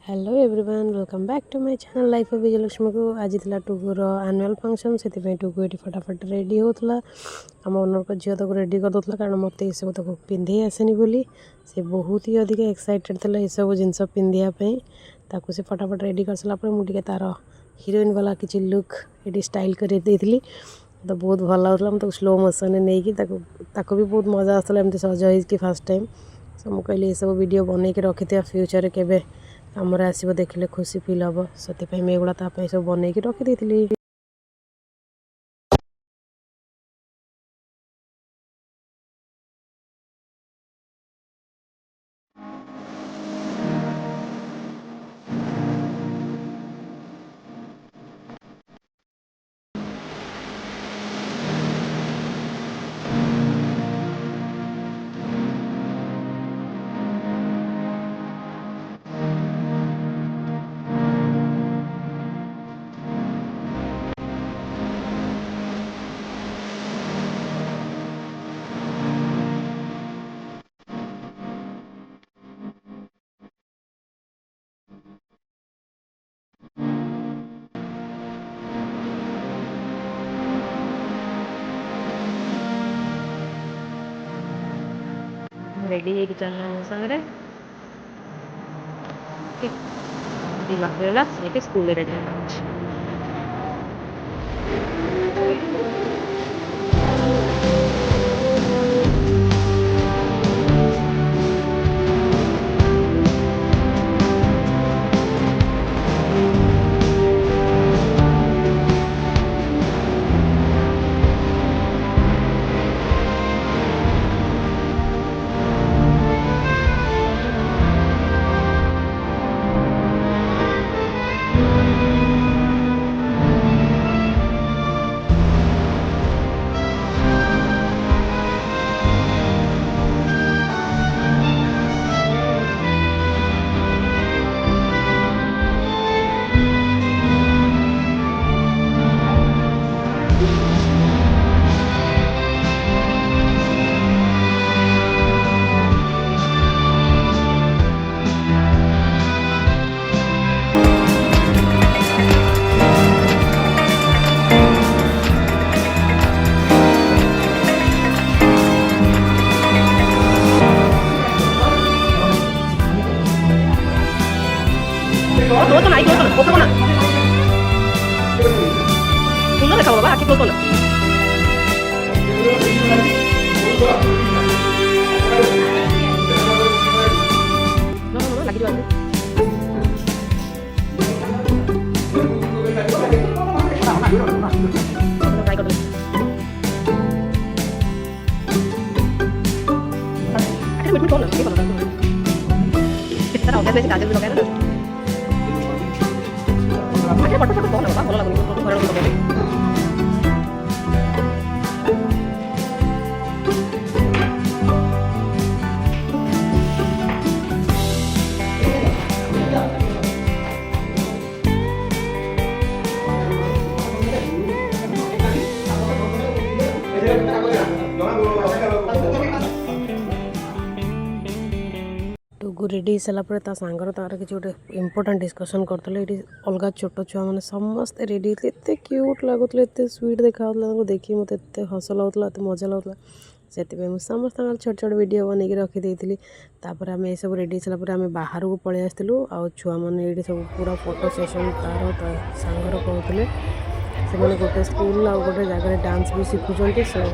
Hello everyone welcome back to my channel life of Vijayalakshmi को आज थी टुकुर आनुआल फंक्शन से टुकु ये फटाफट रेडी होता आम ओनर को झील तक रेडी कर दूसरा कारण मत ये सब तक पिंधे आसेनि बोली से बहुत ही अधिक एक्साइटेड था ये सब जिन पिंधापी से फटाफट रेडी कर सारापर मुझे तार हिरोइन वाला किसी लुक ये स्टाइल कर तो बहुत भल लगुला मुझे स्लो मोशन नहीं कि भी बहुत मजा आसाला एमती सज हो फास्ट टाइम सो मुझे कहली ये सब वीडियो बनई रखी फ्यूचर के आमर आसो देखिले खुशी फिल हम से एगुड़ा सब बनई रखी रेडी है चलना मो सागर दिमाग school ready Tutup na, tutup na, tutup na. Tunggu deh kalau bapak, tutup na. No, lagi dua. Akhirnya betul na, betul na. Kita udah basic aja dulu kan. Akhirnya foto-foto kok enggak apa-apa kalau lagu टुगु रेडी सारापर सांगर तार कि गोटे important discussion करते ये अलग छोट छुआ मैंने समस्ते रेडी होते एत क्यूट लगुले एत स्वीट देखा देखिए मत एत हस लगुला एत मजा लगुला से समस्त छोट छोट वीडियो बनई रखी तापर आम सब रेडी सारापर आम बाहर को पलि आसलु आ छुआ मैंने ये सब पूरा फोटो सेसन तार सांगर कहते से गोटे स्कूल आ गोटे जगह डांस भी शिखुंट सो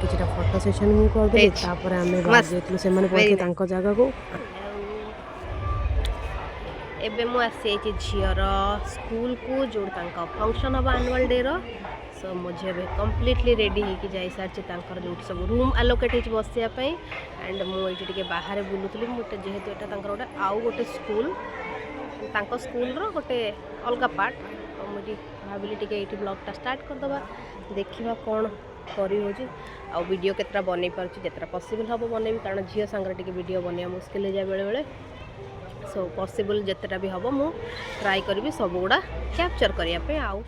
कि फोटो सेसन मुझे करदेली आम बाहर से पहुँचे जगह को एबे मु आसी झीर स्कूल को जो फंक्शन हम आनुआल डे सो मुझे कम्प्लीटली रेडी होगी जाई सारी जो सब रूम आलोकेट हो बसापी एंड मुझे बाहर बुलूली मुझे जेहेतु यहाँ गोटे आउ गोटे स्कूल स्कूल गोटे अलग पार्ट तो मुझे भाविली टे ये ब्लॉगटा स्टार्ट करदे देखा कौन कर वीडियो केतरा बनई पार्टा पॉसिबल हम बनैबी कारण झील सांगे वीडियो बनवा मुस्किल हो जाए बेले बेले सो पॉसिबल जितेटा भी हम मु ट्राई करी सब गुड़ा कैप्चर करने आउ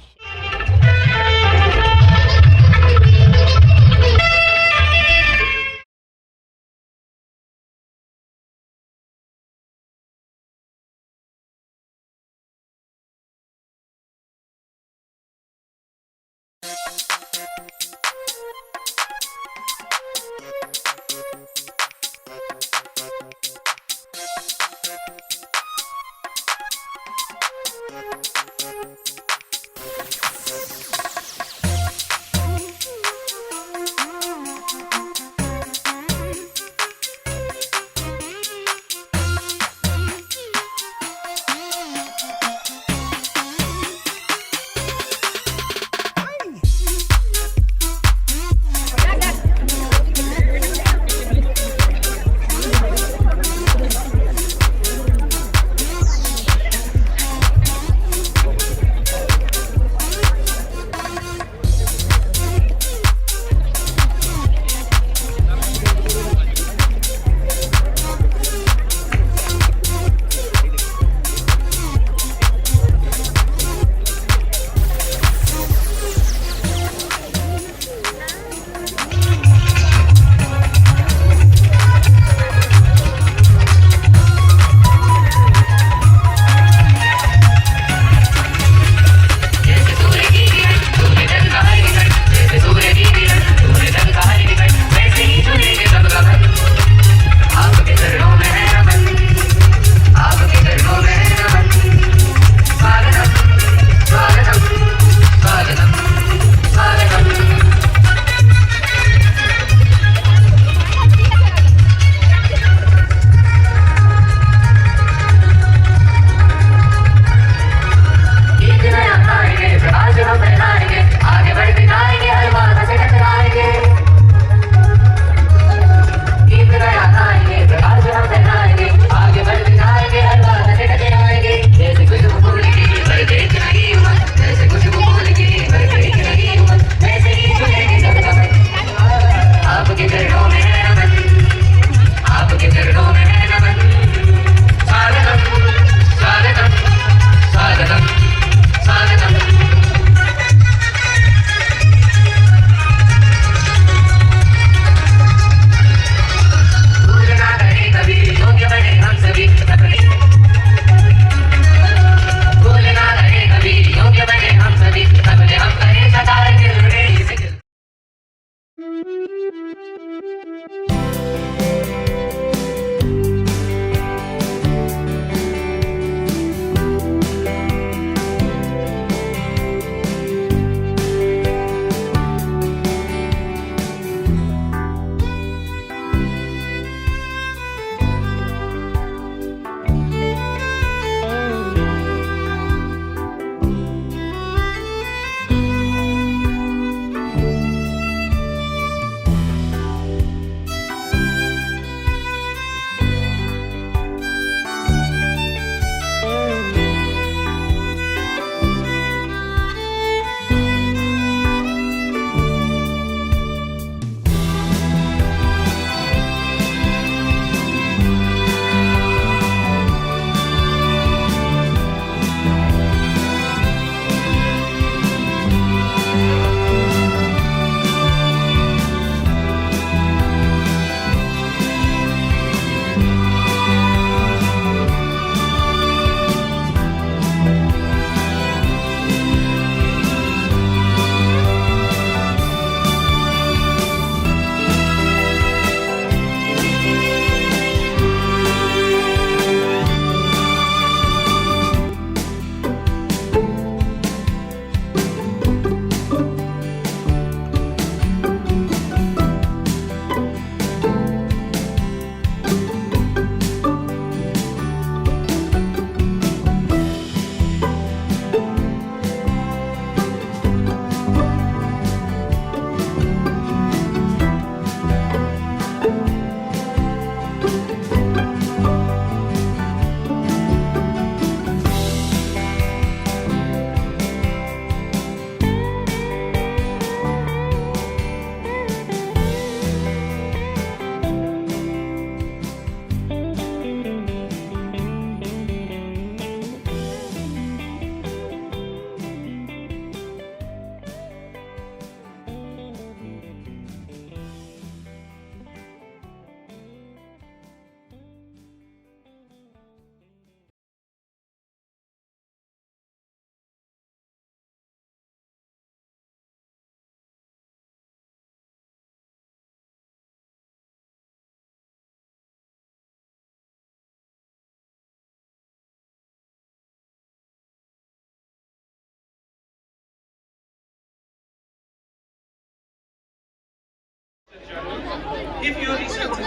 If your research is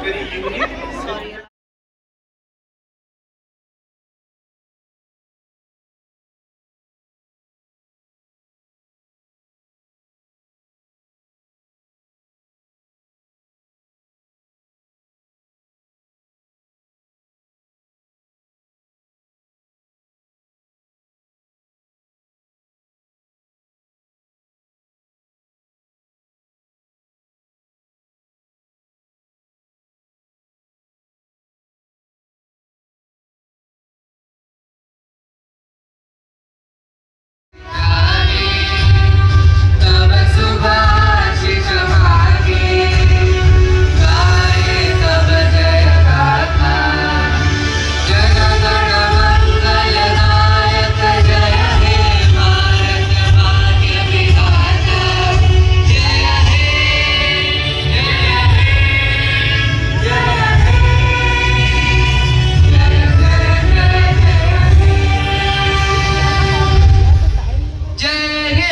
very unique, sorry तब सुभाषिष भागे गाये तब जय गाथा जन गण मंगलदायक जय हे भारत भाग्य विधाता जय हे जय हे जय हे जय जय जय हे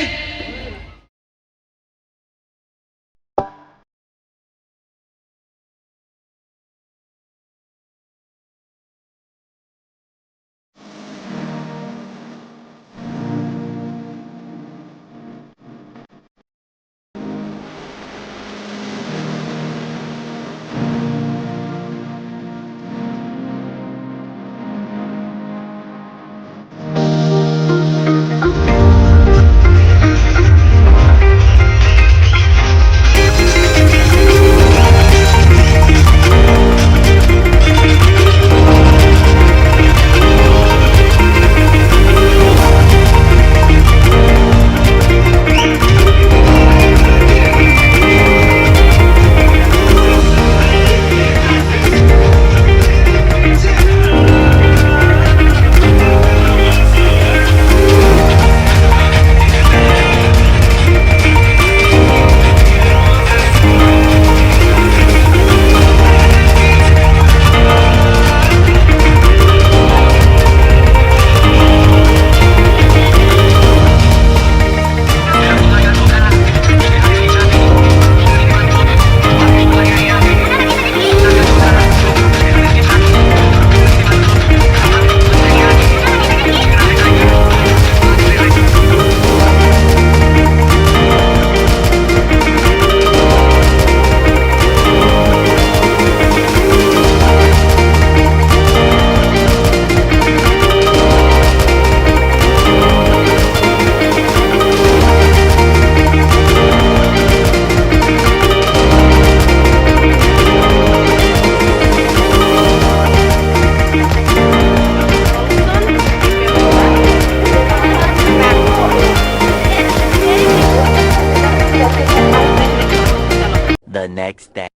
The next day.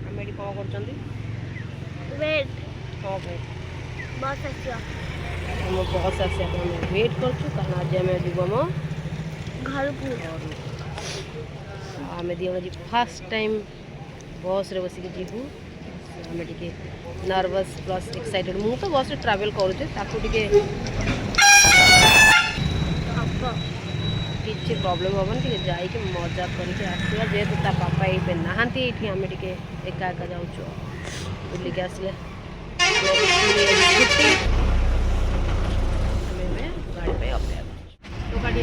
ଆମେ ଏଠି କ'ଣ କରୁଛନ୍ତି वेट କ'ଣ ପାଇଁ बस अच्छा ଆମ ବସ୍ ଆସିବା ପାଇଁ ଆମେ ୱେଟ୍ କରୁଛୁ କାରଣ ଆଜି ଆମେ ଯିବୁ ଆମ घर को ଘରକୁ ଆମେ ଦୁଇ ଜଣ ଯିବୁ ଫାର୍ଷ୍ଟ ଟାଇମ୍ ବସ୍ରେ ବସିକି ଯିବୁ ଆମେ ଟିକେ ନର୍ଭସ୍ ପ୍ଲସ୍ ଏକ୍ସାଇଟେଡ଼୍ ମୁଁ ତ ବସ୍ରେ ଟ୍ରାଭେଲ୍ କରୁଛେ ତାକୁ ଟିକେ आपको କିଛି ପ୍ରୋବ୍ଲେମ୍ ହେବନି ଟିକେ ଯାଇକି ମଜା କରିକି ଆସିବା ଯେହେତୁ ତା ବାପା ଏବେ ନାହାନ୍ତି ଏଇଠି ଆମେ ଟିକେ ଏକା ଏକା ଯାଉଛୁ ବୁଲିକି ଆସିଲେ ଛୁଟି ଆମେ ଏବେ ଗାଡ଼ି ପାଇଁ ଅପେକ୍ଷା କରୁଛୁ ଗାଡ଼ି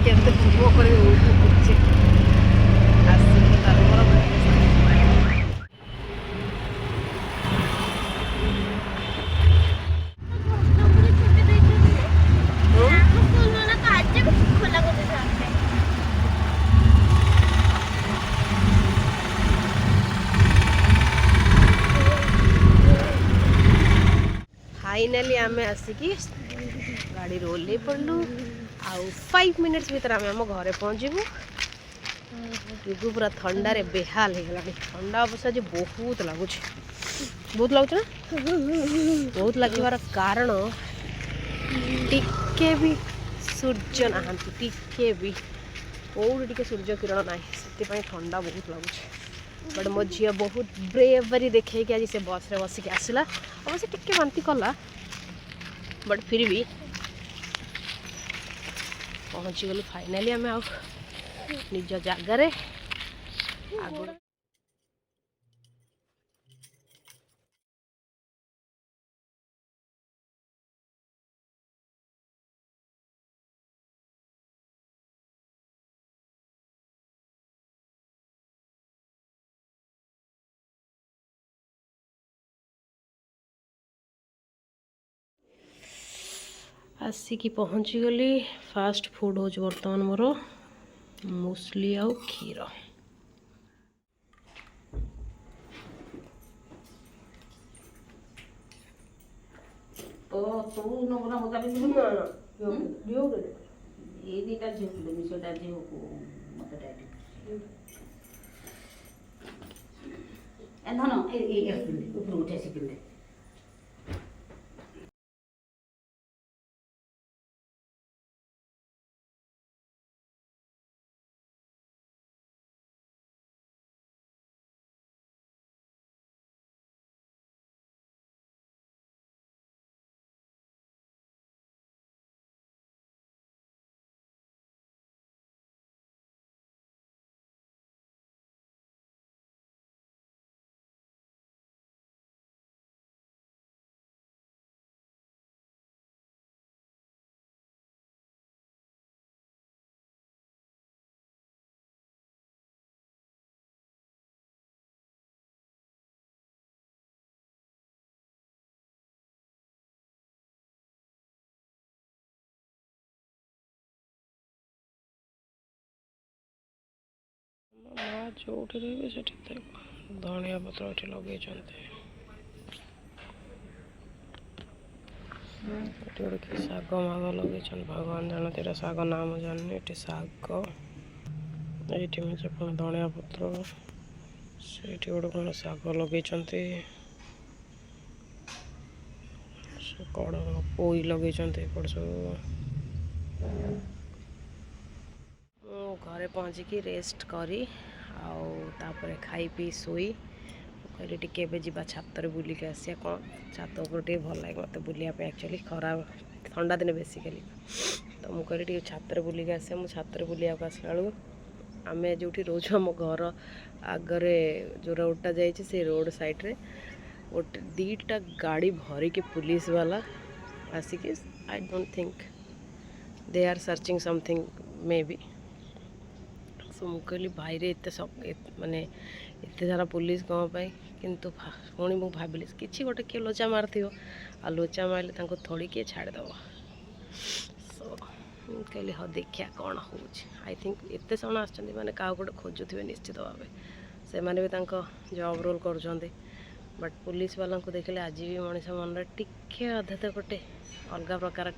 କେତେ ପୂର୍ବ କରି ଉଠୁଛି ଆସିଲେ ତାର ମୋର फाइनाली आम आसिकी गाड़ी ओल्ल पड़लु आउ 5 मिनिट्स भीतर आम आम घरे पहुँचबू जुगु पूरा थंडारे बेहाल हो गला ठंडा अवश्य जे बहुत लगुच बहुत लगुच ना बहुत लगे कारण टिके भी सूर्य नहांती टिके भी कौटी टिके सूर्य किरण ना से ठंडा बहुत लगुच बट मो झी बहुत ब्रेवरी देखे कि आज से बस रे बसिक आसला अवश्य टिके बांती कला बट फिर भी पहुँचीगलु फाइनाली आम निज जगार आग आसिकी पहुँची गली फास्ट फूड हो बर्तमान मोर मुसली आउ क्षीर तो तू नगरा होता भी ये दीटा झील किलो मिसोटा झील को मत डाली ए धन ए ऊपर उठे सिकिले माँ जो से धनिया पत्र ये लगे गोटे शाग माग लगे भगवान जानते ये शाग नाम जानी ये शाग ये मुझे पुणी धनिया पत्र से गोटे कौन शाग लगे कड़ पोई लगे सब घरे पहुँचिकी रेस्ट करी आउे खाई पी शोई कहली टे जा छातर बुलिक आसिया कौन छात उपर टे भल लगे मत बुलाप एक्चुअली खरा ठंडा दिन बेसिकली तो मुझे कहली टे छातर बुलिक आसिया मुझे छातर बुलाक आसला बेलू आम जो रोज आम घर आगरे जो रोडटा जाइए से रोड साइड्रे गोटे दीटा गाड़ी भरिकी पुलिस वाला आसिक I don't think they are searching something maybe so मुझे कहली भाई रे माने एत सारा पुलिस कौन पाई किंतु पुणी मुझे भाविली कि गोटे किए लोचा मार आ लोचा मारे थोड़ी किए छाड़देव सो कहली हाँ देखिया कौन हो आई थिंक एत जन आसने मैंने क्या गोटे खोजुवे निश्चित भाव से मैंने भी जॉब रोल कर बट पुलिस वाला को देखले आज भी मनीष मन टिके अधे तो गोटे अलग प्रकार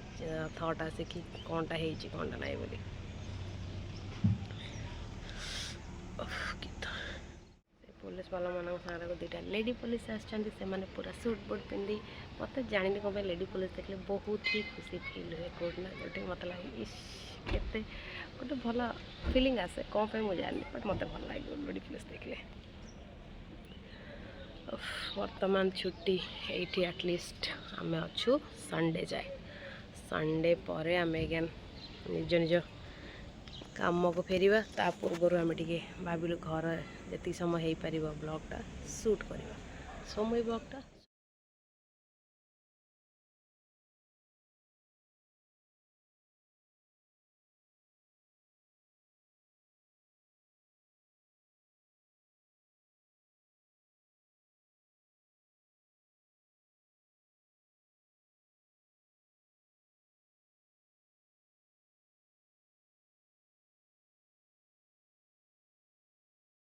थट आसे कि कौनटा कौनटा नाई बोली पुलिस वाला मान सागर दुटा लेडी पुलिस आसने पूरा सूट बूट पिंधि मत जानी कौन लेडी पुलिस देखले बहुत ही खुशी फिल हुए कौटना गोटे मत लगे इस केते गोटे भल फिलिंग आसे कौन पे मुझे जानी बट मत भल लगे लेडी पुलिस देखले वर्तमान छुट्टी ये एटलिस्ट आम अच्छु संडे जाए संडे पर आम एगेन निज निज काम को फेरिबा ता पूर्व आम टे भाविलु घर जी समय हो पार ब्लॉगटा शूट करवा समय ब्लॉगटा